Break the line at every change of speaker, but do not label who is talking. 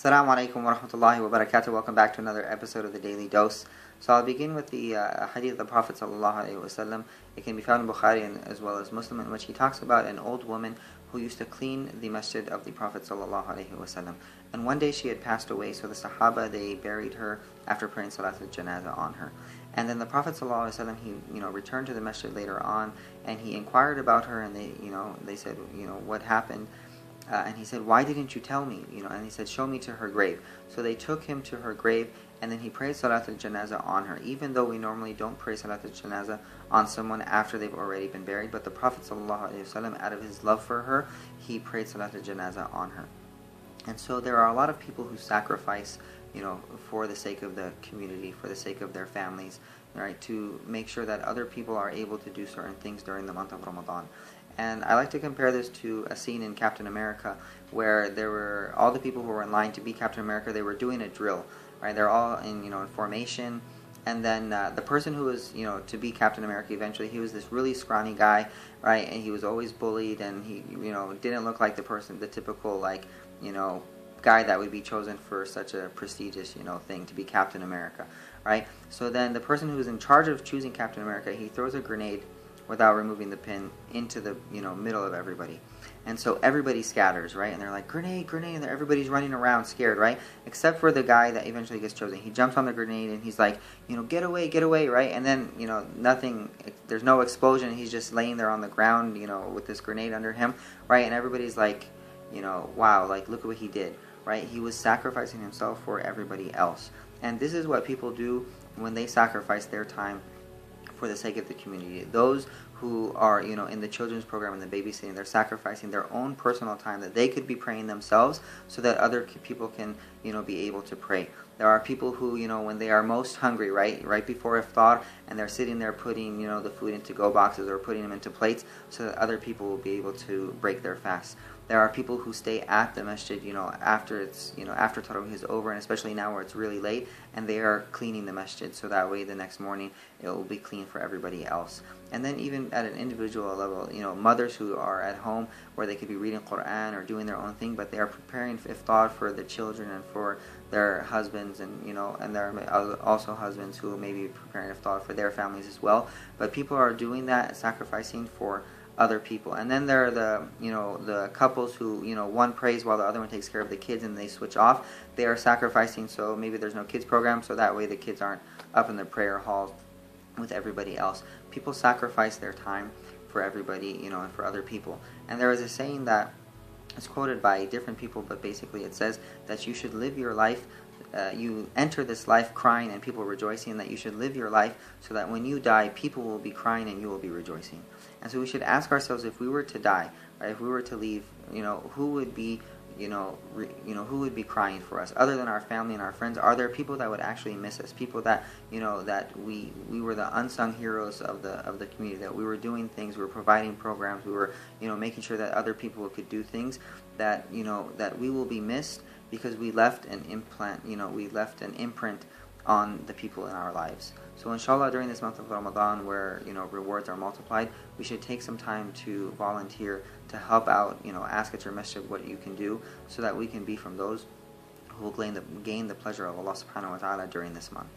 Assalamu alaikum wa rahmatullahi wa barakatuh. Welcome back to another episode of the Daily Dose. So I'll begin with the hadith of the Prophet sallallahu alaihi wasallam. It can be found in Bukhari and as well as Muslim, in which he talks about an old woman who used to clean the masjid of the Prophet sallallahu alaihi wasallam. And one day she had passed away, so the Sahaba, they buried her after praying Salat al-Janazah on her. And then the Prophet sallallahu alaihi wasallam, he returned to the masjid later on, and he inquired about her, and they said, what happened? And he said, why didn't you tell me? And he said, show me to her grave. So they took him to her grave, and then he prayed Salat al-Janazah on her, even though we normally don't pray Salat al-Janazah on someone after they've already been buried. But the Prophet ﷺ, out of his love for her, he prayed Salat al-Janazah on her. And so there are a lot of people who sacrifice, for the sake of the community, for the sake of their families, right, to make sure that other people are able to do certain things during the month of Ramadan. And I like to compare this to a scene in Captain America, where there were all the people who were in line to be Captain America. They were doing a drill, right? They're all in formation, and then the person who was to be Captain America eventually, he was this really scrawny guy, right? And he was always bullied, and he didn't look like the typical guy that would be chosen for such a prestigious thing to be Captain America, right? So then the person who was in charge of choosing Captain America, he throws a grenade without removing the pin into the middle of everybody, and so everybody scatters, right? And they're like, grenade, grenade, and everybody's running around scared, right? Except for the guy that eventually gets chosen. He jumps on the grenade and he's like, get away, right? And then nothing, there's no explosion. He's just laying there on the ground, with this grenade under him, right? And everybody's like, wow, like look at what he did, right? He was sacrificing himself for everybody else. And this is what people do when they sacrifice their time for the sake of the community. Those who are in the children's program and the babysitting, they're sacrificing their own personal time that they could be praying themselves, so that other people can be able to pray. There are people who when they are most hungry, right before iftar, and they're sitting there putting the food into go boxes or putting them into plates so that other people will be able to break their fast. There are people who stay at the masjid, after it's, after Tarawih is over, and especially now where it's really late, and they are cleaning the masjid, so that way the next morning it will be clean for everybody else. And then even at an individual level, mothers who are at home where they could be reading Qur'an or doing their own thing, but they are preparing iftar for the children and for their husbands, and and there are also husbands who may be preparing iftar for their families as well. But people are doing that, sacrificing for other people. And then there are the couples who one prays while the other one takes care of the kids, and they switch off. They are sacrificing, so maybe there's no kids program, so that way the kids aren't up in the prayer hall with everybody else. People sacrifice their time for everybody, and for other people. And there is a saying that is quoted by different people, but basically it says that you should live your life, you enter this life crying and people rejoicing, that you should live your life so that when you die, people will be crying and you will be rejoicing. And so we should ask ourselves, if we were to die, right, if we were to leave, who would be who would be crying for us other than our family and our friends? Are there people that would actually miss us? People that that we were the unsung heroes of the community, that we were doing things, we were providing programs, we were making sure that other people could do things, that that we will be missed because we left an imprint on the people in our lives. So inshallah, during this month of Ramadan, where rewards are multiplied, we should take some time to volunteer, to help out, ask at your masjid what you can do, so that we can be from those who will gain the pleasure of Allah subhanahu wa ta'ala during this month.